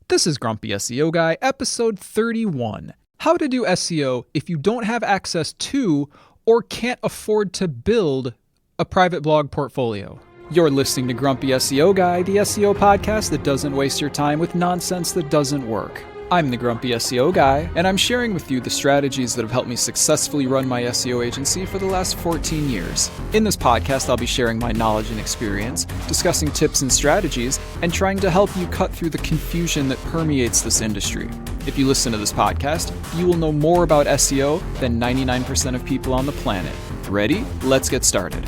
This is Grumpy SEO Guy, episode 31. How to do SEO if you don't have access to or can't afford to build a private blog portfolio. You're listening to Grumpy SEO Guy, the SEO podcast that doesn't waste your time with nonsense that doesn't work. I'm the Grumpy SEO Guy, and I'm sharing with you the strategies that have helped me successfully run my SEO agency for the last 14 years. In this podcast, I'll be sharing my knowledge and experience, discussing tips and strategies, and trying to help you cut through the confusion that permeates this industry. If you listen to this podcast, you will know more about SEO than 99% of people on the planet. Ready? Let's get started.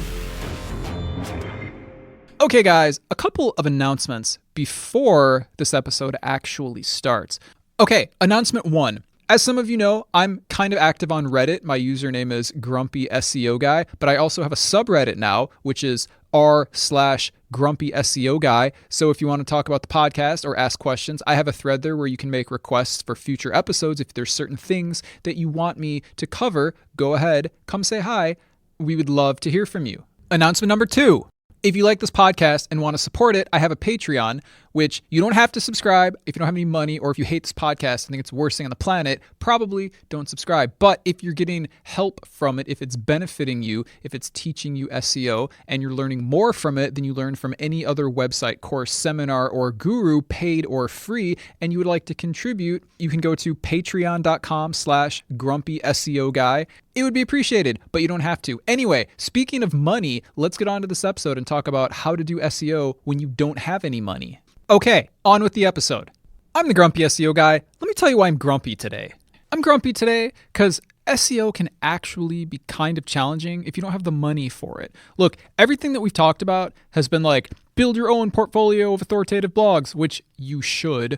Okay, guys, a couple of announcements before this episode actually starts. Okay, announcement 1. As some of you know, I'm kind of active on Reddit. My username is Grumpy SEO Guy, but I also have a subreddit now, which is r/Grumpy SEO Guy. So if you want to talk about the podcast or ask questions, I have a thread there where you can make requests for future episodes. If there's certain things that you want me to cover, go ahead, come say hi. We would love to hear from you. Announcement number 2. If you like this podcast and want to support it, I have a Patreon, which you don't have to subscribe if you don't have any money, or if you hate this podcast and think it's the worst thing on the planet, probably don't subscribe. But if you're getting help from it, if it's benefiting you, if it's teaching you SEO, and you're learning more from it than you learn from any other website, course, seminar, or guru, paid or free, and you would like to contribute, you can go to patreon.com/Grumpy SEO Guy. It would be appreciated, but you don't have to. Anyway, speaking of money, let's get on to this episode and talk about how to do SEO when you don't have any money. Okay, on with the episode. I'm the Grumpy SEO Guy. Let me tell you why I'm grumpy today. I'm grumpy today because SEO can actually be kind of challenging if you don't have the money for it. Look, everything that we've talked about has been like, build your own portfolio of authoritative blogs, which you should,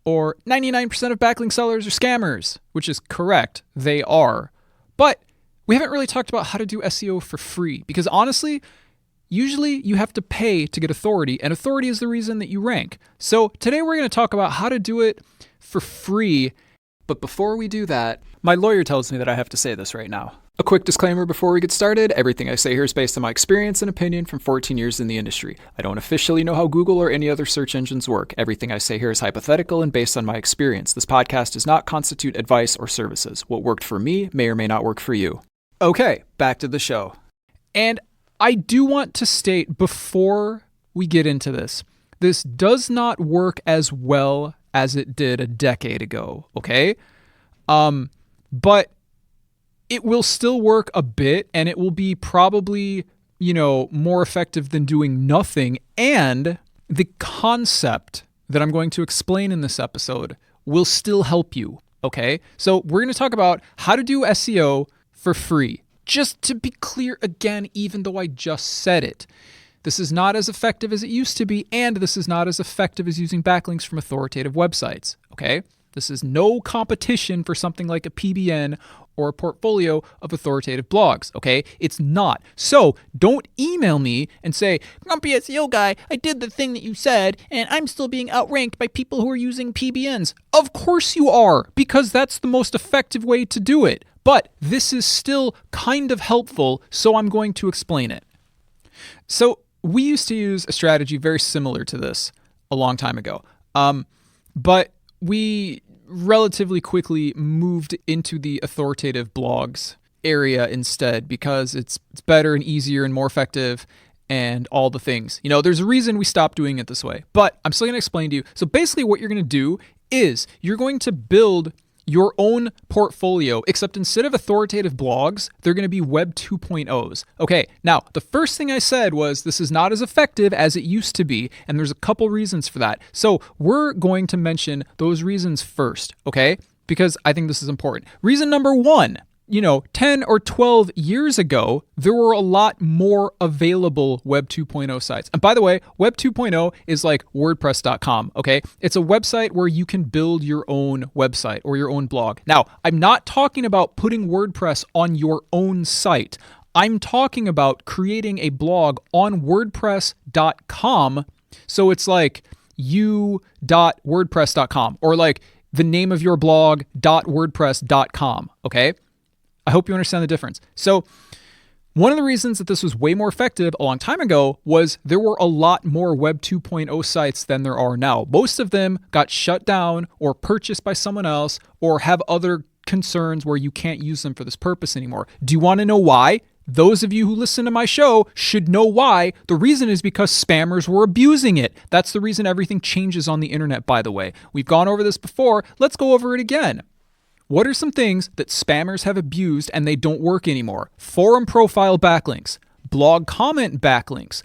or 99% of backlink sellers are scammers, which is correct, they are. But we haven't really talked about how to do SEO for free, because honestly, usually you have to pay to get authority, and authority is the reason that you rank. So today we're going to talk about how to do it for free. But before we do that, my lawyer tells me that I have to say this right now. A quick disclaimer before we get started. Everything I say here is based on my experience and opinion from 14 years in the industry. I don't officially know how Google or any other search engines work. Everything I say here is hypothetical and based on my experience. This podcast does not constitute advice or services. What worked for me may or may not work for you. Okay, back to the show. And I do want to state before we get into this does not work as well as it did a decade ago, okay? But it will still work a bit, and it will be probably, more effective than doing nothing. And the concept that I'm going to explain in this episode will still help you, okay? So we're going to talk about how to do SEO for free. Just to be clear again, even though I just said it, this is not as effective as it used to be, and this is not as effective as using backlinks from authoritative websites, okay? This is no competition for something like a PBN or a portfolio of authoritative blogs, okay? It's not. So don't email me and say, Grumpy SEO Guy, I did the thing that you said, and I'm still being outranked by people who are using PBNs. Of course you are, because that's the most effective way to do it. But this is still kind of helpful, so I'm going to explain it. So we used to use a strategy very similar to this a long time ago. But we relatively quickly moved into the authoritative blogs area instead because it's better and easier and more effective and all the things. There's a reason we stopped doing it this way, but I'm still going to explain to you. So basically what you're going to do is you're going to build your own portfolio, except instead of authoritative blogs, they're going to be Web 2.0s. Okay, now, the first thing I said was this is not as effective as it used to be, and there's a couple reasons for that. So we're going to mention those reasons first, okay? Because I think this is important. Reason number 1, 10 or 12 years ago, there were a lot more available Web 2.0 sites. And by the way, Web 2.0 is like WordPress.com, okay? It's a website where you can build your own website or your own blog. Now, I'm not talking about putting WordPress on your own site. I'm talking about creating a blog on WordPress.com. So it's like you.wordpress.com or like the name of your blog.wordpress.com, okay? I hope you understand the difference. So One of the reasons that this was way more effective a long time ago was there were a lot more Web 2.0 sites than there are now. Most of them got shut down or purchased by someone else or have other concerns where you can't use them for this purpose anymore. Do you want to know why? Those of you who listen to my show should know why. The reason is because spammers were abusing it. That's the reason everything changes on the internet, by the way. We've gone over this before. Let's go over it again. What are some things that spammers have abused and they don't work anymore? Forum profile backlinks, blog comment backlinks,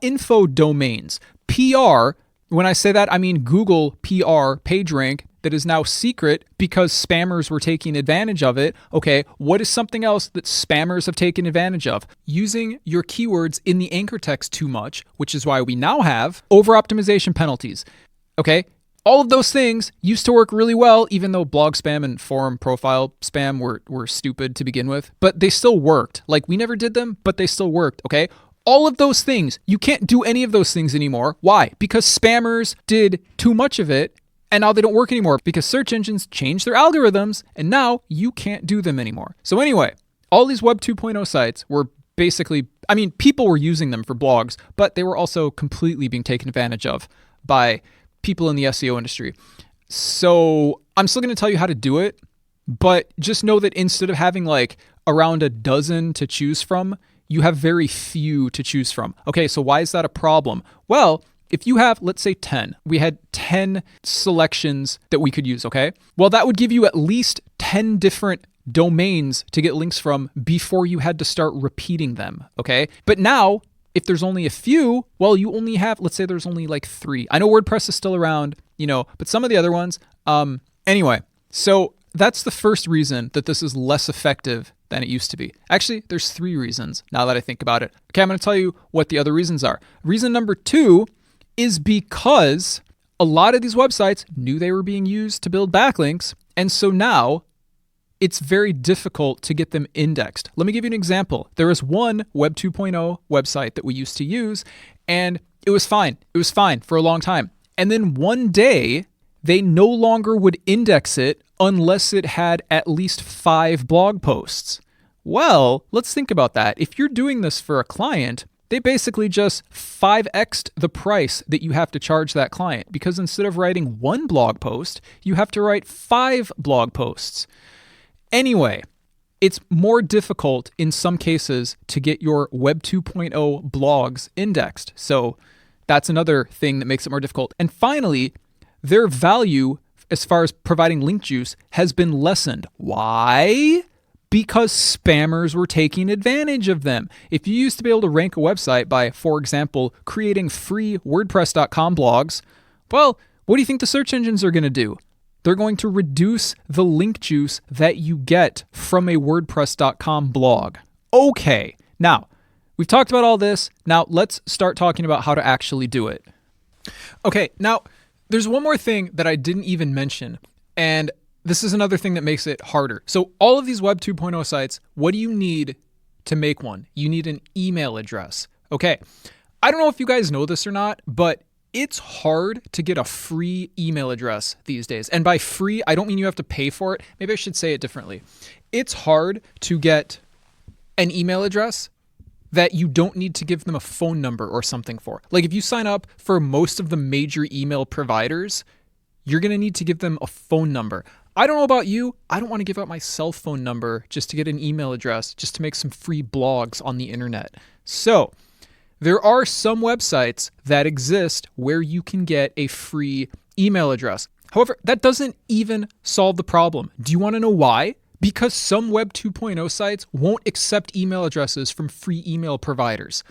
.info domains, PR. When I say that, I mean Google PR PageRank that is now secret because spammers were taking advantage of it. Okay, what is something else that spammers have taken advantage of? Using your keywords in the anchor text too much, which is why we now have over-optimization penalties. Okay, all of those things used to work really well, even though blog spam and forum profile spam were stupid to begin with, but they still worked. Like, we never did them, but they still worked, okay? All of those things, you can't do any of those things anymore. Why? Because spammers did too much of it, and now they don't work anymore because search engines changed their algorithms, and now you can't do them anymore. So anyway, all these Web 2.0 sites were basically, I mean, people were using them for blogs, but they were also completely being taken advantage of by people in the SEO industry. So I'm still going to tell you how to do it, but just know that instead of having like around a dozen to choose from, you have very few to choose from. Okay, so why is that a problem? Well, if you have, let's say 10, we had 10 selections that we could use, okay? Well, that would give you at least 10 different domains to get links from before you had to start repeating them, okay? But now, if there's only a few, well, you only have, let's say there's only like 3. I know WordPress is still around, but some of the other ones, anyway, so that's the first reason that this is less effective than it used to be. Actually, there's 3 reasons now that I think about it. Okay, I'm going to tell you what the other reasons are. Reason number 2 is because a lot of these websites knew they were being used to build backlinks, and so now it's very difficult to get them indexed. Let me give you an example. There is one Web 2.0 website that we used to use, and it was fine. It was fine for a long time. And then one day, they no longer would index it unless it had at least 5 blog posts. Well, let's think about that. If you're doing this for a client, they basically just 5x'd the price that you have to charge that client, because instead of writing 1 blog post, you have to write 5 blog posts. Anyway, it's more difficult in some cases to get your Web 2.0 blogs indexed. So that's another thing that makes it more difficult. And finally, their value as far as providing link juice has been lessened. Why? Because spammers were taking advantage of them. If you used to be able to rank a website by, for example, creating free WordPress.com blogs, well, what do you think the search engines are going to do? They're going to reduce the link juice that you get from a WordPress.com blog. Okay, now, we've talked about all this. Now, let's start talking about how to actually do it. Okay, now, there's one more thing that I didn't even mention, and this is another thing that makes it harder. So all of these Web 2.0 sites, what do you need to make one? You need an email address. Okay, I don't know if you guys know this or not, but it's hard to get a free email address these days. And by free, I don't mean you have to pay for it. Maybe I should say it differently. It's hard to get an email address that you don't need to give them a phone number or something for. Like if you sign up for most of the major email providers, you're going to need to give them a phone number. I don't know about you. I don't want to give out my cell phone number just to get an email address, just to make some free blogs on the internet. So there are some websites that exist where you can get a free email address. However, that doesn't even solve the problem. Do you want to know why? Because some Web 2.0 sites won't accept email addresses from free email providers.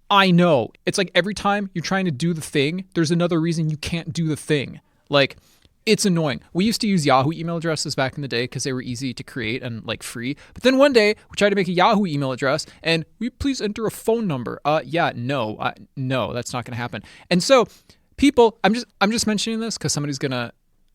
I know. It's like every time you're trying to do the thing, there's another reason you can't do the thing. Like, it's annoying. We used to use Yahoo email addresses back in the day because they were easy to create and like free. But then one day we tried to make a Yahoo email address and will you please enter a phone number? No, that's not going to happen. And so people, I'm just mentioning this because somebody's gonna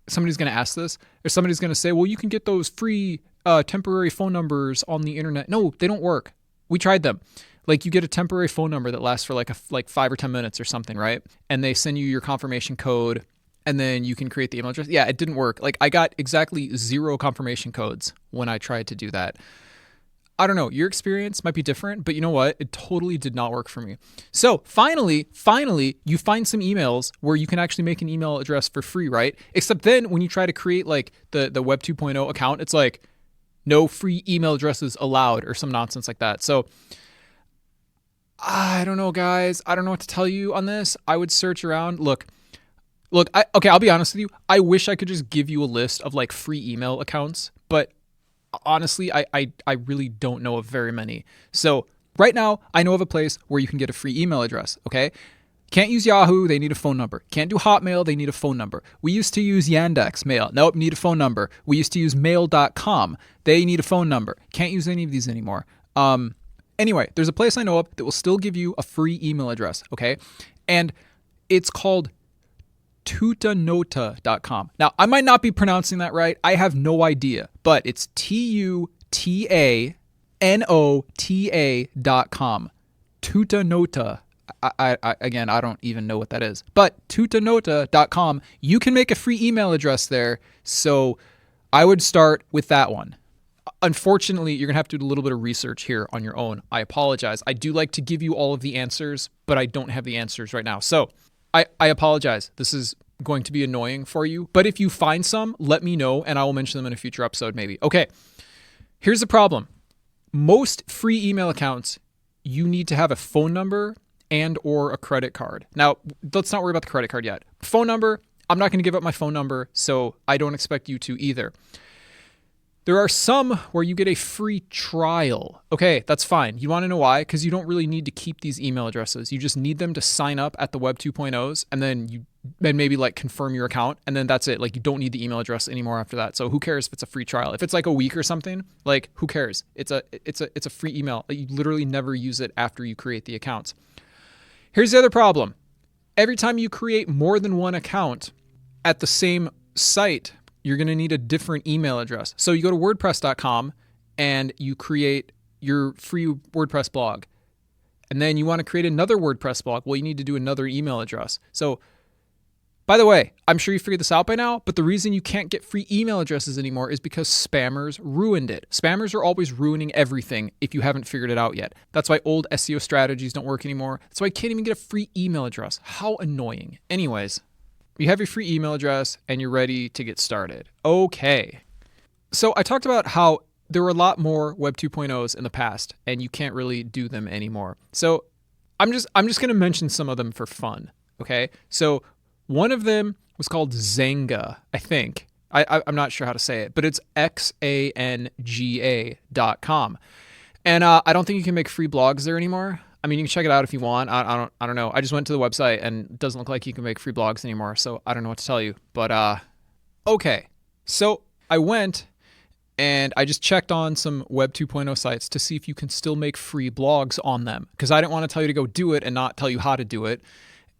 ask this, or somebody's gonna say, well, you can get those free temporary phone numbers on the internet. No, they don't work. We tried them. Like you get a temporary phone number that lasts for like 5 or 10 minutes or something, right? And they send you your confirmation code. And then you can create the email address. Yeah, it didn't work. Like I got exactly 0 confirmation codes when I tried to do that. I don't know, your experience might be different, but you know what? It totally did not work for me. So finally, you find some emails where you can actually make an email address for free, right? Except then when you try to create like the Web 2.0 account, it's like no free email addresses allowed or some nonsense like that. So I don't know, guys. I don't know what to tell you on this. I would search around. Look, I'll be honest with you. I wish I could just give you a list of like free email accounts, but honestly, I really don't know of very many. So right now, I know of a place where you can get a free email address, okay? Can't use Yahoo, they need a phone number. Can't do Hotmail, they need a phone number. We used to use Yandex Mail. Nope, need a phone number. We used to use mail.com. They need a phone number. Can't use any of these anymore. Anyway, there's a place I know of that will still give you a free email address, okay? And it's called tutanota.com. Now, I might not be pronouncing that right. I have no idea, but it's tutanota.com. Tutanota. Again, I don't even know what that is, but tutanota.com. You can make a free email address there. So I would start with that one. Unfortunately, you're going to have to do a little bit of research here on your own. I apologize. I do like to give you all of the answers, but I don't have the answers right now. So I apologize. This is going to be annoying for you, but if you find some, let me know and I will mention them in a future episode maybe. Okay, here's the problem. Most free email accounts, you need to have a phone number and or a credit card. Now, let's not worry about the credit card yet. Phone number, I'm not going to give up my phone number, so I don't expect you to either. There are some where you get a free trial. Okay, that's fine. You want to know why? Because you don't really need to keep these email addresses. You just need them to sign up at the Web 2.0s and then maybe like confirm your account and then that's it. Like you don't need the email address anymore after that. So who cares if it's a free trial? If it's like a week or something, like who cares? It's a free email. You literally never use it after you create the accounts. Here's the other problem. Every time you create more than one account at the same site, you're going to need a different email address. So you go to WordPress.com and you create your free WordPress blog. And then you want to create another WordPress blog. Well, you need to do another email address. So, by the way, I'm sure you figured this out by now, but the reason you can't get free email addresses anymore is because spammers ruined it. Spammers are always ruining everything if you haven't figured it out yet. That's why old SEO strategies don't work anymore. That's why you can't even get a free email address. How annoying. Anyways. You have your free email address and you're ready to get started. Okay. So I talked about how there were a lot more Web 2.0s in the past and you can't really do them anymore. So I'm just going to mention some of them for fun. Okay. So one of them was called Xanga, I think. I'm not sure how to say it, but it's xanga.com. And I don't think you can make free blogs there anymore. I mean, you can check it out if you want. I don't know. I just went to the website and it doesn't look like you can make free blogs anymore. So I don't know what to tell you, but, okay. So I went and I just checked on some Web 2.0 sites to see if you can still make free blogs on them. Cause I didn't want to tell you to go do it and not tell you how to do it.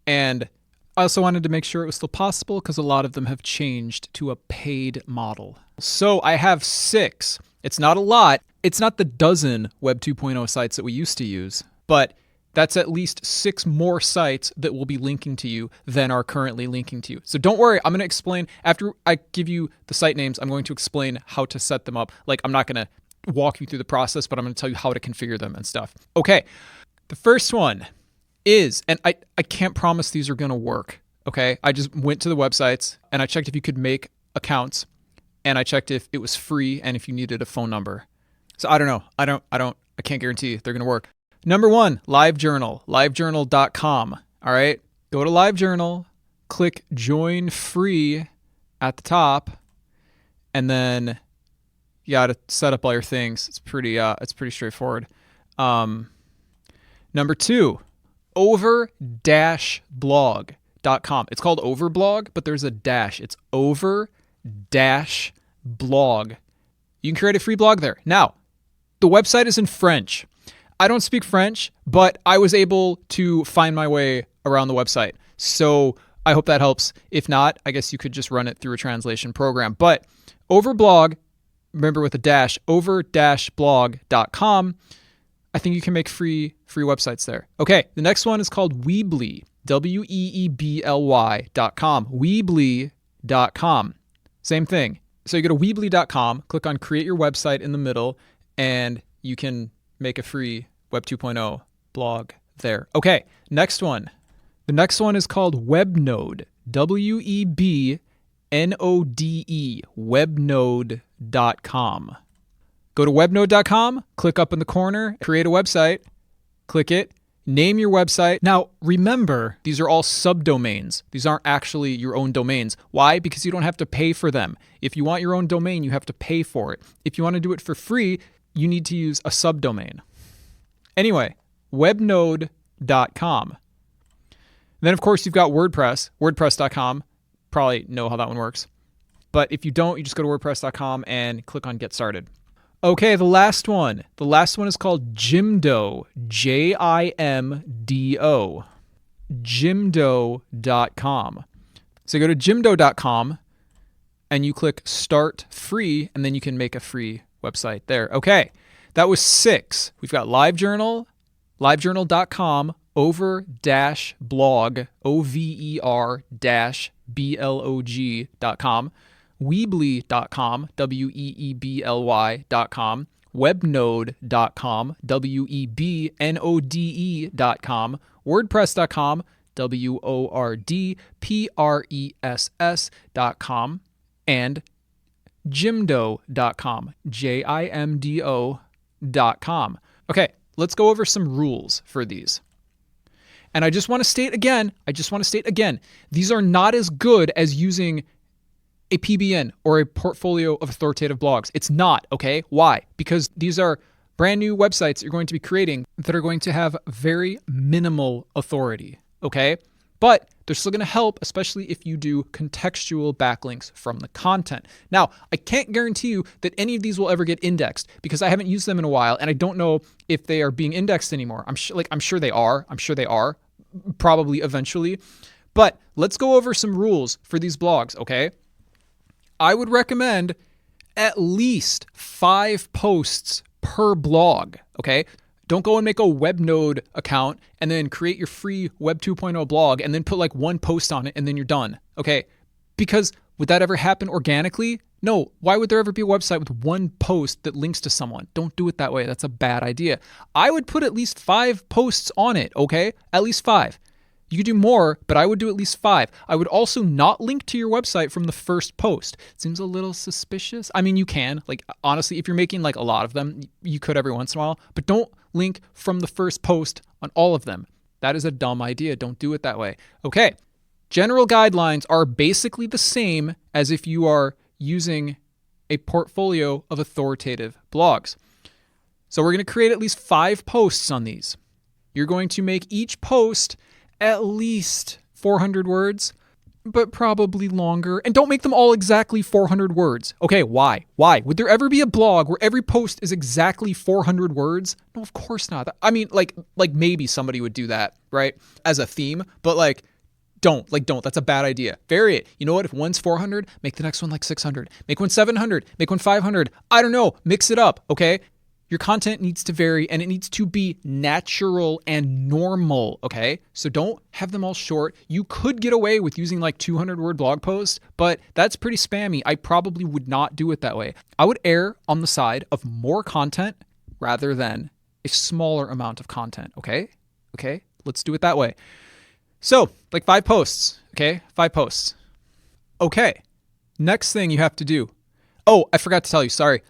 And I also wanted to make sure it was still possible because a lot of them have changed to a paid model. So I have 6. It's not a lot. It's not the dozen Web 2.0 sites that we used to use. But that's at least 6 more sites that will be linking to you than are currently linking to you. So don't worry, I'm going to explain, after I give you the site names, I'm going to explain how to set them up. Like I'm not going to walk you through the process, but I'm going to tell you how to configure them and stuff. Okay, the first one is, and I can't promise these are going to work, okay? I just went to the websites and I checked if you could make accounts and I checked if it was free and if you needed a phone number. So I don't know. I can't guarantee they're going to work. Number 1, LiveJournal, livejournal.com. All right. Go to LiveJournal, click join free at the top, and then you got to set up all your things. It's pretty straightforward. Number 2, over-blog.com. It's called Overblog, but there's a dash. It's over-blog. You can create a free blog there. Now, the website is in French. I don't speak French, but I was able to find my way around the website. So I hope that helps. If not, I guess you could just run it through a translation program. But Overblog, remember with a dash, over-blog.com, I think you can make free websites there. Okay, the next one is called Weebly, Weebly.com, Weebly.com. Same thing. So you go to Weebly.com, click on create your website in the middle, and you can make a free Web 2.0 blog there. Okay, next one. The next one is called Webnode. Webnode, webnode.com. Go to webnode.com, click up in the corner, create a website, click it, name your website. Now, remember, these are all subdomains. These aren't actually your own domains. Why? Because you don't have to pay for them. If you want your own domain, you have to pay for it. If you want to do it for free, you need to use a subdomain. Anyway, webnode.com. Then, of course, you've got WordPress, wordpress.com. Probably know how that one works. But if you don't, you just go to wordpress.com and click on Get Started. Okay, the last one. The last one is called Jimdo, Jimdo, jimdo.com. So you go to jimdo.com and you click Start Free, and then you can make a free website there. Okay, that was 6. We've got LiveJournal, livejournal.com, over-blog, over-blog.com, Weebly.com, Weebly.com, Webnode.com, Webnode.com, WordPress.com, WordPress.com, and Jimdo.com, Jimdo.com. Okay, let's go over some rules for these. And I just want to state again, these are not as good as using a PBN or a portfolio of authoritative blogs. It's not, okay? Why? Because these are brand new websites you're going to be creating that are going to have very minimal authority, okay? But they're still going to help, especially if you do contextual backlinks from the content. Now, I can't guarantee you that any of these will ever get indexed because I haven't used them in a while and I don't know if they are being indexed anymore. I'm sure they are, probably eventually. But let's go over some rules for these blogs, okay? I would recommend at least 5 posts per blog, okay? Don't go and make a Webnode account and then create your free Web 2.0 blog and then put like 1 post on it and then you're done, okay? Because would that ever happen organically? No. Why would there ever be a website with 1 post that links to someone? Don't do it that way. That's a bad idea. I would put at least 5 posts on it, okay? At least 5. You could do more, but I would do at least 5. I would also not link to your website from the first post. It seems a little suspicious. I mean, you can. Like, honestly, if you're making like a lot of them, you could every once in a while. But don't link from the first post on all of them. That is a dumb idea. Don't do it that way. Okay. General guidelines are basically the same as if you are using a portfolio of authoritative blogs. So we're going to create at least 5 posts on these. You're going to make each post at least 400 words, but probably longer. And don't make them all exactly 400 words. Okay, why? Why? Would there ever be a blog where every post is exactly 400 words? No, of course not. I mean, like maybe somebody would do that, right? As a theme, but don't. That's a bad idea. Vary it. You know what? If one's 400, make the next one like 600. Make one 700. Make one 500. I don't know. Mix it up, okay? Your content needs to vary and it needs to be natural and normal, okay? So don't have them all short. You could get away with using like 200-word blog posts, but that's pretty spammy. I probably would not do it that way. I would err on the side of more content rather than a smaller amount of content, okay? Okay, let's do it that way. So, like 5 posts, okay? 5 posts. Okay, next thing you have to do. Oh, I forgot to tell you, sorry.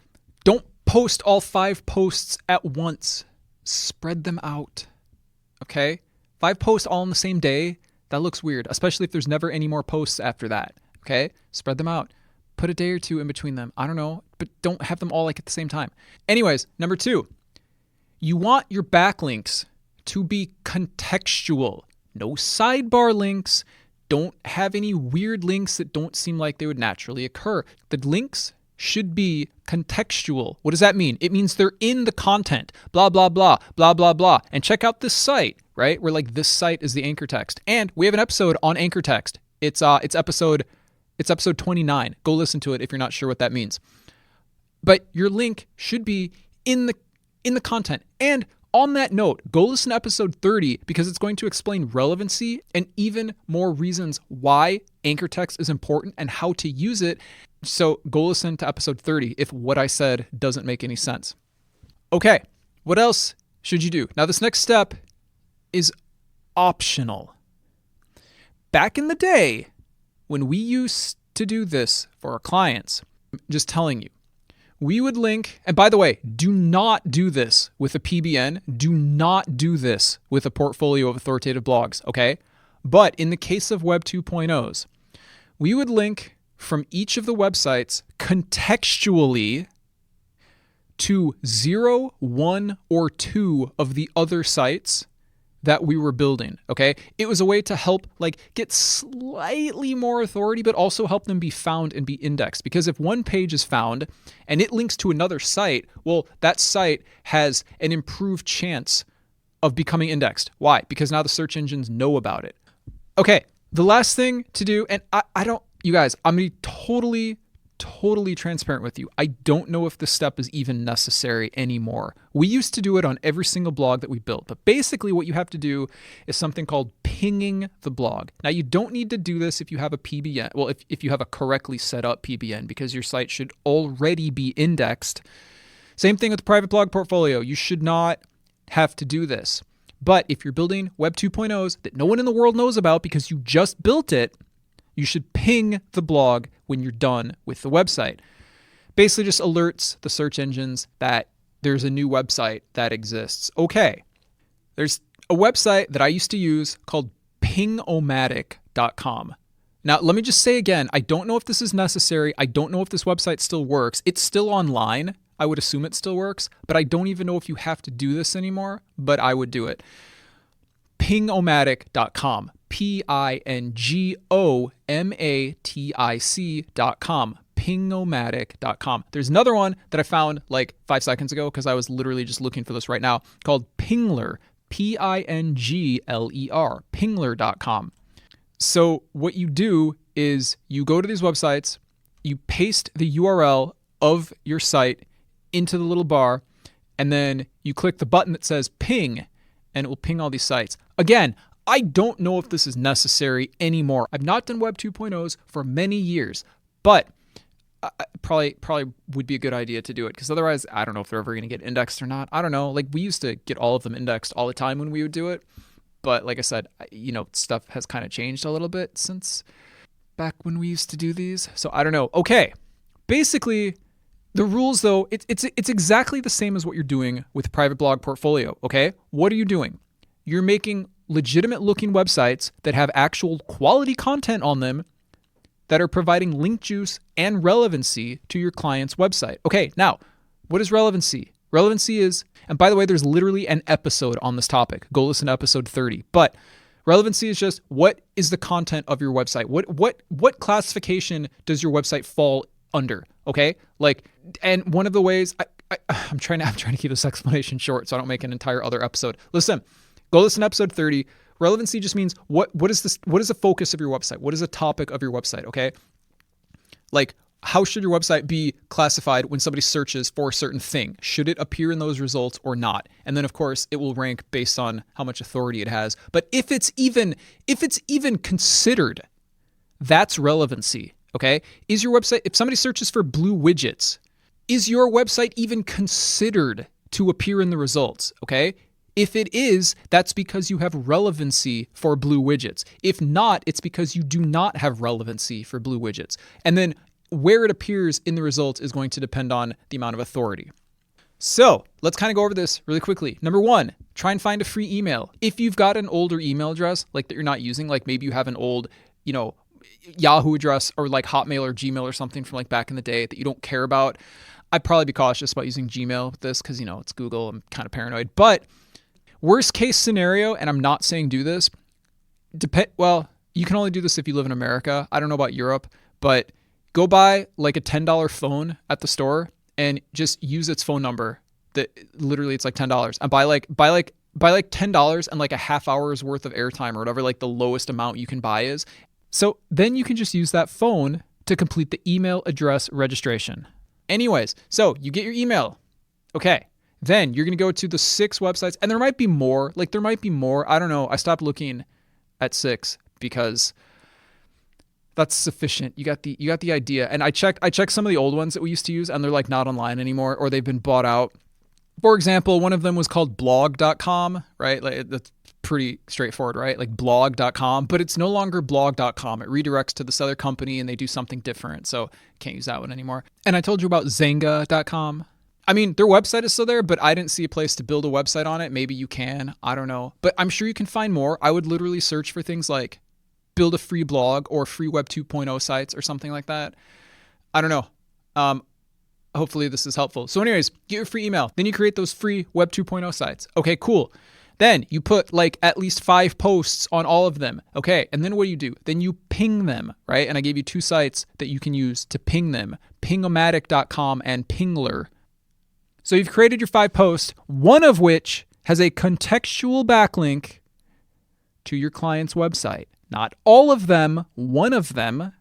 Don't post all 5 posts at once. Spread them out, okay? 5 posts all on the same day, that looks weird, especially if there's never any more posts after that, okay? Spread them out. Put a day or 2 in between them. I don't know, but don't have them all like at the same time. Anyways, number 2, you want your backlinks to be contextual. No sidebar links. Don't have any weird links that don't seem like they would naturally occur. The links should be contextual. What does that mean? It means they're in the content, blah, blah, blah, blah, blah, blah. And check out this site, right? Where like this site is the anchor text. And we have an episode on anchor text. It's episode 29. Go listen to it if you're not sure what that means. But your link should be in the content. And on that note, go listen to episode 30 because it's going to explain relevancy and even more reasons why anchor text is important and how to use it. So go listen to episode 30 if what I said doesn't make any sense. Okay, what else should you do? Now, this next step is optional. Back in the day, when we used to do this for our clients, just telling you, we would link, and by the way, do not do this with a PBN. Do not do this with a portfolio of authoritative blogs, okay? But in the case of Web 2.0s, we would link from each of the websites contextually to 0, 1, or 2 of the other sites that we were building, okay? It was a way to help get slightly more authority, but also help them be found and be indexed. Because if one page is found and it links to another site, well, that site has an improved chance of becoming indexed. Why? Because now the search engines know about it. Okay, the last thing to do, and I don't, you guys, I'm gonna be totally transparent with you. I don't know if this step is even necessary anymore. We used to do it on every single blog that we built, but basically what you have to do is something called pinging the blog. Now, you don't need to do this if you have a PBN. Well, if you have a correctly set up PBN, because your site should already be indexed. Same thing with the private blog portfolio. You should not have to do this. But if you're building Web 2.0s that no one in the world knows about because you just built it, you should ping the blog when you're done with the website. Basically just alerts the search engines that there's a new website that exists. Okay, there's a website that I used to use called pingomatic.com. Now, let me just say again, I don't know if this is necessary. I don't know if this website still works. It's still online. I would assume it still works, but I don't even know if you have to do this anymore, but I would do it. Pingomatic.com. pingomatic.com. Pingomatic.com. There's another one that I found 5 seconds ago because I was literally just looking for this right now called Pingler. Pingler. Pingler.com. So what you do is you go to these websites, you paste the URL of your site into the little bar, and then you click the button that says ping, and it will ping all these sites. Again, I don't know if this is necessary anymore. I've not done Web 2.0s for many years, but probably would be a good idea to do it because otherwise, I don't know if they're ever going to get indexed or not. I don't know. We used to get all of them indexed all the time when we would do it. But like I said, stuff has kind of changed a little bit since back when we used to do these. So I don't know. Okay. Basically, the rules though, it's exactly the same as what you're doing with private blog portfolio. Okay. What are you doing? You're making legitimate looking websites that have actual quality content on them that are providing link juice and relevancy to your client's website. Okay, now, what is relevancy? Relevancy is, and by the way, there's literally an episode on this topic. Go listen to episode 30. But relevancy is just what is the content of your website? What classification does your website fall under? Okay, and one of the ways I'm trying to keep this explanation short so I don't make an entire other episode. Listen. Go listen to episode 30. Relevancy just means what is the focus of your website? What is the topic of your website? Okay. How should your website be classified when somebody searches for a certain thing? Should it appear in those results or not? And then of course it will rank based on how much authority it has. But if it's even considered, that's relevancy. Okay. Is your website, if somebody searches for blue widgets, is your website even considered to appear in the results? Okay. If it is, that's because you have relevancy for blue widgets. If not, it's because you do not have relevancy for blue widgets. And then where it appears in the results is going to depend on the amount of authority. So let's kind of go over this really quickly. Number 1, try and find a free email. If you've got an older email address that you're not using, maybe you have an old, Yahoo address or Hotmail or Gmail or something from back in the day that you don't care about, I'd probably be cautious about using Gmail with this because, it's Google. I'm kind of paranoid. But worst case scenario, and I'm not saying do this, you can only do this if you live in America. I don't know about Europe, but go buy a $10 phone at the store and just use its phone number. That literally it's $10. And buy $10 and a half hour's worth of airtime or whatever the lowest amount you can buy is. So then you can just use that phone to complete the email address registration. Anyways, so you get your email. Okay. Then you're going to go to the 6 websites, and there might be more. I don't know. I stopped looking at 6 because that's sufficient. You got the idea. And I checked some of the old ones that we used to use, and they're not online anymore, or they've been bought out For example, one of them was called blog.com, right? Like that's pretty straightforward, right? Like blog.com, but it's no longer blog.com. It redirects to this other company and they do something different. So can't use that one anymore. And I told you about Zanga.com. I mean, their website is still there, but I didn't see a place to build a website on it. Maybe you can, I don't know, but I'm sure you can find more. I would literally search for things like build a free blog or free Web 2.0 sites or something like that. I don't know. Hopefully this is helpful. So anyways, get your free email. Then you create those free Web 2.0 sites. Okay, cool. Then you put like at least 5 posts on all of them. Okay, and then what do? Then you ping them, right? And I gave you 2 sites that you can use to ping them, pingomatic.com and Pingler. So you've created your 5 posts, one of which has a contextual backlink to your client's website. Not all of them, one of them.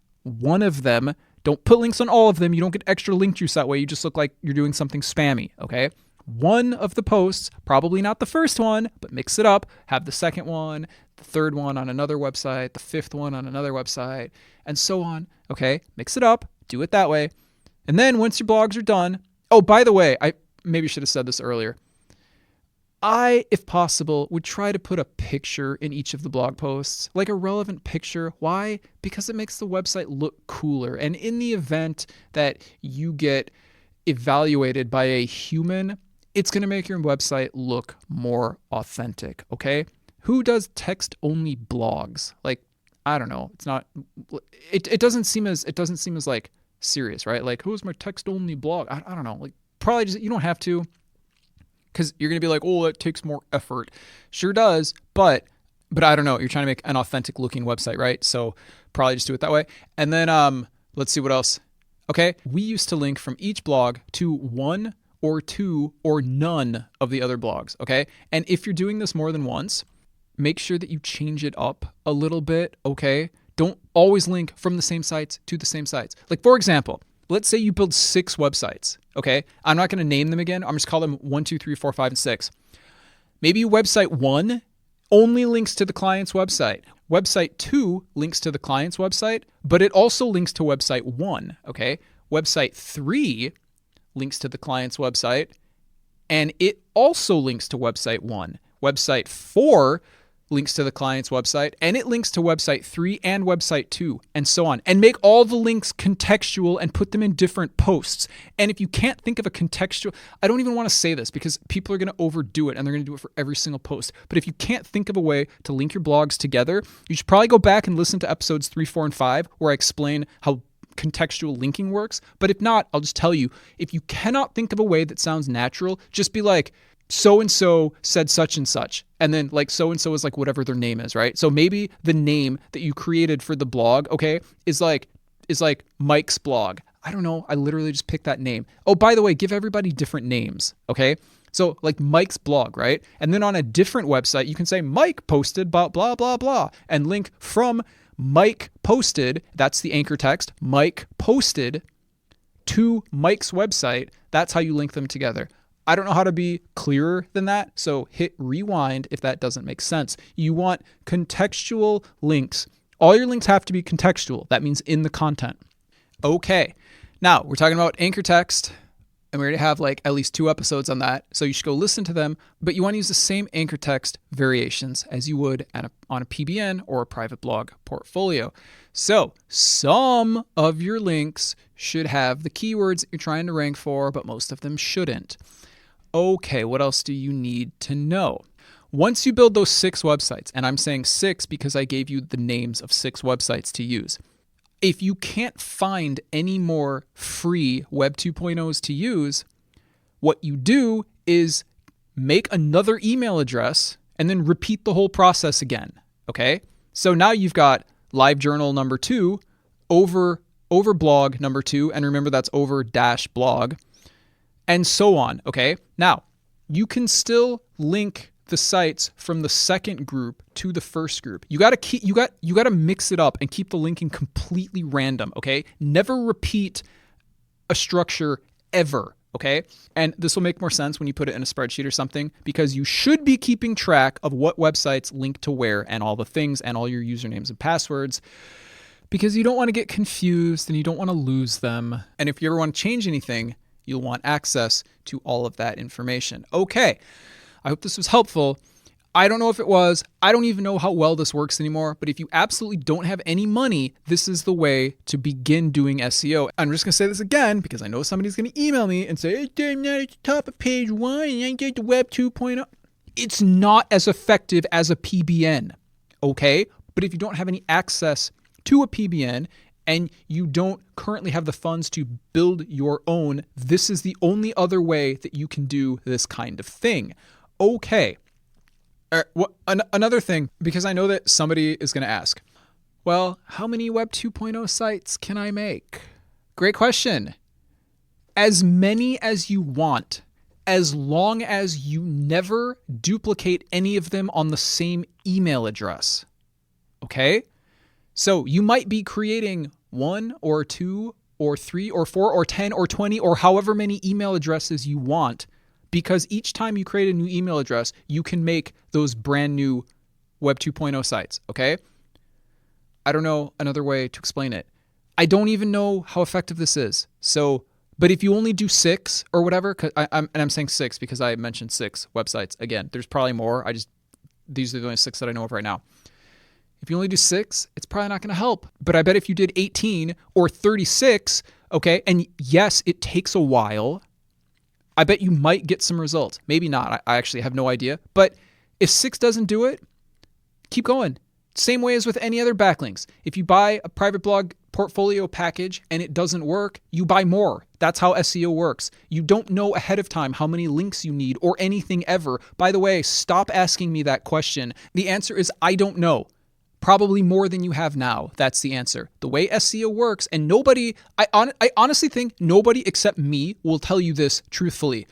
Don't put links on all of them. You don't get extra link juice that way. You just look like you're doing something spammy, okay? One of the posts, probably not the first one, but mix it up. Have the second one, the third one on another website, the 5th one on another website, and so on, okay? Mix it up. Do it that way. And then once your blogs are done, oh, by the way, I maybe should have said this earlier. I, if possible, would try to put a picture in each of the blog posts, like a relevant picture. Why? Because it makes the website look cooler. And in the event that you get evaluated by a human, it's going to make your website look more authentic, okay? Who does text-only blogs? Like, I don't know. It's not, it doesn't seem as like serious, right? Like, who's my text-only blog? I don't know. Like, probably just, you don't have to. Because you're going to be like, oh, that takes more effort. Sure does, but I don't know. You're trying to make an authentic looking website, right? So probably just do it that way. And then let's see what else. Okay, we used to link from each blog to 1 or 2 or none of the other blogs, okay? And if you're doing this more than once, make sure that you change it up a little bit, okay? Don't always link from the same sites to the same sites. Like, for example, let's say you build 6 websites, okay? I'm not going to name them again. I'm just call them 1, 2, 3, 4, 5, and 6. Maybe website 1 only links to the client's website. Website 2 links to the client's website, but it also links to website 1, okay? Website 3 links to the client's website, and it also links to website 1. Website 4 links to the client's website, and it links to website 3 and website 2, and so on. And make all the links contextual and put them in different posts. And if you can't think of a contextual, I don't even want to say this because people are going to overdo it and they're going to do it for every single post. But if you can't think of a way to link your blogs together, you should probably go back and listen to episodes 3, 4, and 5, where I explain how contextual linking works. But if not, I'll just tell you, if you cannot think of a way that sounds natural, just be like, so-and-so said such and such. And then like so-and-so is like whatever their name is, right? So maybe the name that you created for the blog, okay, is like Mike's blog. I don't know. I literally just picked that name. Oh, by the way, give everybody different names, okay? So like Mike's blog, right? And then on a different website, you can say Mike posted blah, blah, blah, blah, and link from Mike posted, that's the anchor text, Mike posted to Mike's website. That's how you link them together. I don't know how to be clearer than that, so hit rewind if that doesn't make sense. You want contextual links. All your links have to be contextual. That means in the content. Okay, now we're talking about anchor text, and we already have like at least 2 episodes on that, so you should go listen to them, but you want to use the same anchor text variations as you would on a PBN or a private blog portfolio. So some of your links should have the keywords that you're trying to rank for, but most of them shouldn't. Okay, what else do you need to know? Once you build those 6 websites, and I'm saying 6 because I gave you the names of 6 websites to use. If you can't find any more free Web 2.0s to use, what you do is make another email address and then repeat the whole process again, okay? So now you've got LiveJournal number 2, over blog number 2, and remember that's over dash blog, and so on, okay? Now, you can still link the sites from the second group to the first group. You got to mix it up and keep the linking completely random, okay? Never repeat a structure ever, okay? And this will make more sense when you put it in a spreadsheet or something, because you should be keeping track of what websites link to where and all the things and all your usernames and passwords, because you don't want to get confused and you don't want to lose them. And if you ever want to change anything, You'll want access to all of that information. Okay, I hope this was helpful. I don't know if it was. I don't even know how well this works anymore, but if you absolutely don't have any money, this is the way to begin doing SEO. I'm just going to say this again because I know somebody's going to email me and say, I'm not at the top of page 1 and I get the web 2.0. It's not as effective as a PBN, okay? But if you don't have any access to a PBN and you don't currently have the funds to build your own, this is the only other way that you can do this kind of thing. Okay. Another thing, because I know that somebody is going to ask, well, how many Web 2.0 sites can I make? Great question. As many as you want, as long as you never duplicate any of them on the same email address. Okay? So you might be creating 1 or 2 or 3 or 4 or 10 or 20 or however many email addresses you want, because each time you create a new email address, you can make those brand new Web 2.0 sites, okay? I don't know another way to explain it. I don't even know how effective this is. So, but if you only do 6 or whatever, I'm saying 6 because I mentioned 6 websites. Again, there's probably more. These are the only 6 that I know of right now. If you only do 6, it's probably not going to help. But I bet if you did 18 or 36, okay, and yes, it takes a while, I bet you might get some results. Maybe not. I actually have no idea. But if 6 doesn't do it, keep going. Same way as with any other backlinks. If you buy a private blog portfolio package and it doesn't work, you buy more. That's how SEO works. You don't know ahead of time how many links you need or anything ever. By the way, stop asking me that question. The answer is I don't know. Probably more than you have now. That's the answer. The way SEO works, and nobody, I honestly think nobody except me will tell you this truthfully.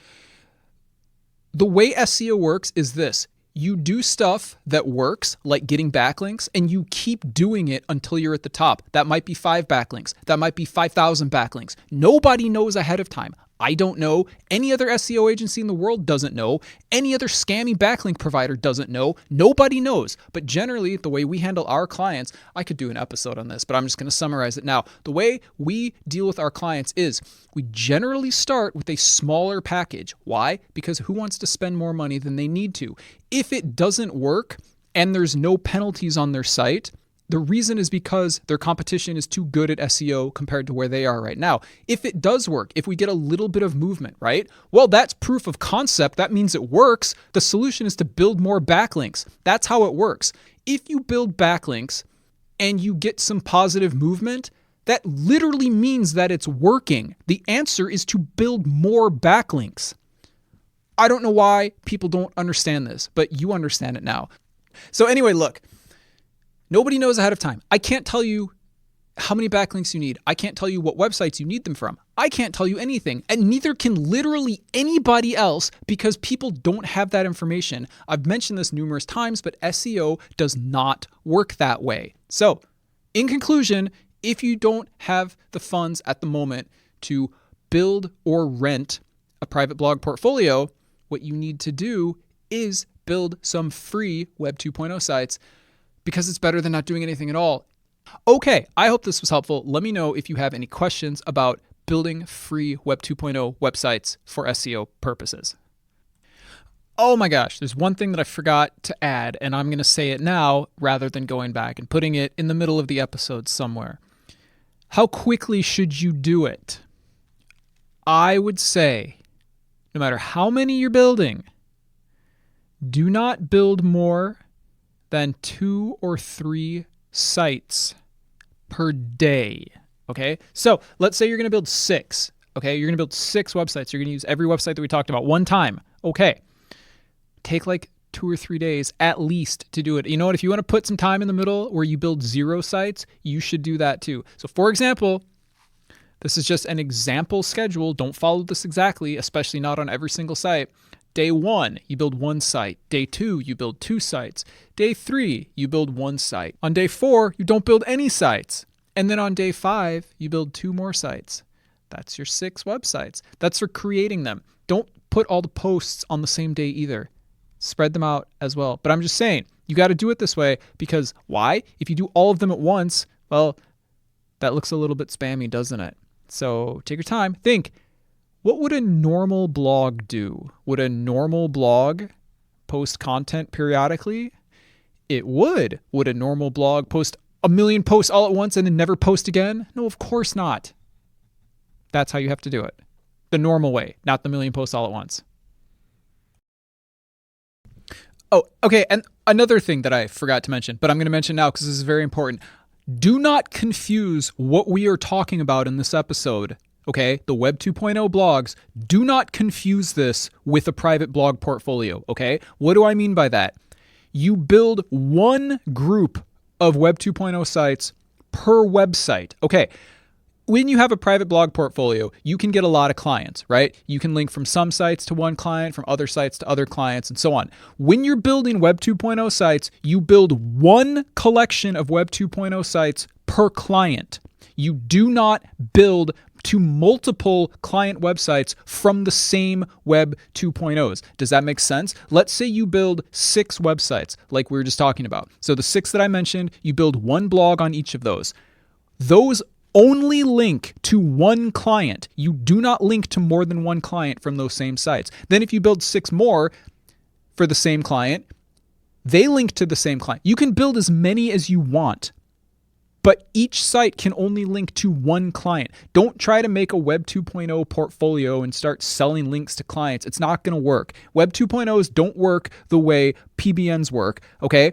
The way SEO works is this. You do stuff that works, like getting backlinks, and you keep doing it until you're at the top. That might be 5 backlinks. That might be 5,000 backlinks. Nobody knows ahead of time. I don't know. Any other SEO agency in the world doesn't know. Any other scammy backlink provider doesn't know. Nobody knows. But generally, the way we handle our clients, I could do an episode on this, but I'm just going to summarize it now. The way we deal with our clients is we generally start with a smaller package. Why? Because who wants to spend more money than they need to? If it doesn't work and there's no penalties on their site, the reason is because their competition is too good at SEO compared to where they are right now. If it does work, if we get a little bit of movement, right? Well, that's proof of concept. That means it works. The solution is to build more backlinks. That's how it works. If you build backlinks and you get some positive movement, that literally means that it's working. The answer is to build more backlinks. I don't know why people don't understand this, but you understand it now. So anyway, look. Nobody knows ahead of time. I can't tell you how many backlinks you need. I can't tell you what websites you need them from. I can't tell you anything. And neither can literally anybody else because people don't have that information. I've mentioned this numerous times, but SEO does not work that way. So, in conclusion, if you don't have the funds at the moment to build or rent a private blog portfolio, what you need to do is build some free Web 2.0 sites, because it's better than not doing anything at all. Okay, I hope this was helpful. Let me know if you have any questions about building free Web 2.0 websites for SEO purposes. Oh my gosh, there's one thing that I forgot to add, and I'm going to say it now rather than going back and putting it in the middle of the episode somewhere. How quickly should you do it? I would say, no matter how many you're building, do not build more than 2 or 3 sites per day, okay? So let's say you're going to build 6, okay? You're going to build 6 websites. You're going to use every website that we talked about one time, okay? Take like 2 or 3 days at least to do it. You know what? If you want to put some time in the middle where you build 0 sites, you should do that too. So for example, this is just an example schedule. Don't follow this exactly, especially not on every single site. Day 1, you build 1 site. Day 2, you build 2 sites. Day 3, you build 1 site. On day 4, you don't build any sites. And then on day 5, you build 2 more sites. That's your 6 websites. That's for creating them. Don't put all the posts on the same day either. Spread them out as well. But I'm just saying, you got to do it this way because why? If you do all of them at once, well, that looks a little bit spammy, doesn't it? So take your time. Think, What would a normal blog do? Would a normal blog post content periodically? It would. Would a normal blog post a million posts all at once and then never post again? No, of course not. That's how you have to do it. The normal way, not the million posts all at once. Oh, okay. And another thing that I forgot to mention, but I'm going to mention now because this is very important. Do not confuse what we are talking about in this episode. Okay, the Web 2.0 blogs, do not confuse this with a private blog portfolio, okay? What do I mean by that? You build one group of Web 2.0 sites per website. Okay, when you have a private blog portfolio, you can get a lot of clients, right? You can link from some sites to one client, from other sites to other clients, and so on. When you're building Web 2.0 sites, you build one collection of Web 2.0 sites per client. You do not build to multiple client websites from the same Web 2.0s. Does that make sense? Let's say you build 6 websites like we were just talking about. So the 6 that I mentioned, you build one blog on each of those. Those only link to one client. You do not link to more than one client from those same sites. Then if you build 6 more for the same client, they link to the same client. You can build as many as you want, but each site can only link to one client. Don't try to make a Web 2.0 portfolio and start selling links to clients. It's not going to work. Web 2.0s don't work the way PBNs work, okay?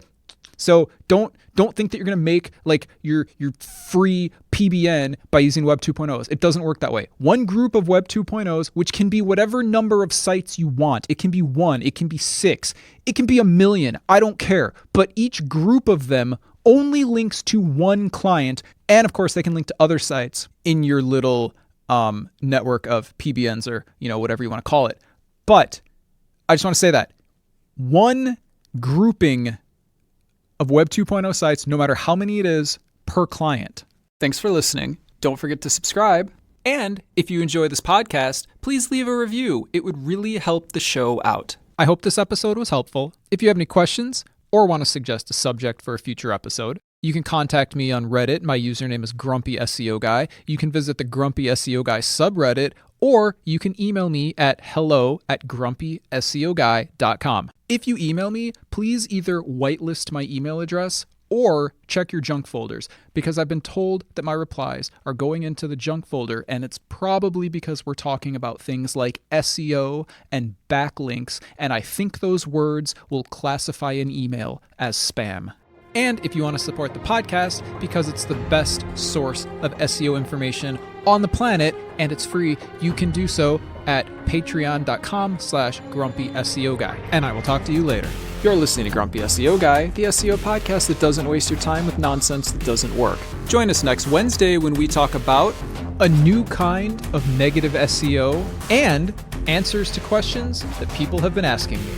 So don't think that you're going to make like your free PBN by using Web 2.0s. It doesn't work that way. One group of Web 2.0s, which can be whatever number of sites you want. It can be 1, it can be 6, it can be 1,000,000. I don't care. But each group of them only links to one client. And of course, they can link to other sites in your little network of PBNs or, whatever you want to call it. But I just want to say that one grouping of Web 2.0 sites, no matter how many it is, per client. Thanks for listening. Don't forget to subscribe. And if you enjoy this podcast, please leave a review. It would really help the show out. I hope this episode was helpful. If you have any questions or want to suggest a subject for a future episode, you can contact me on Reddit. My username is Grumpy SEO Guy. You can visit the Grumpy SEO Guy subreddit, or you can email me at hello@grumpyseoguy.com. If you email me, please either whitelist my email address or check your junk folders, because I've been told that my replies are going into the junk folder, and it's probably because we're talking about things like SEO and backlinks, and I think those words will classify an email as spam. And if you want to support the podcast, because it's the best source of SEO information on the planet and it's free, you can do so at patreon.com/Grumpy SEO Guy. And I will talk to you later. You're listening to Grumpy SEO Guy, the SEO podcast that doesn't waste your time with nonsense that doesn't work. Join us next Wednesday when we talk about a new kind of negative SEO and answers to questions that people have been asking me.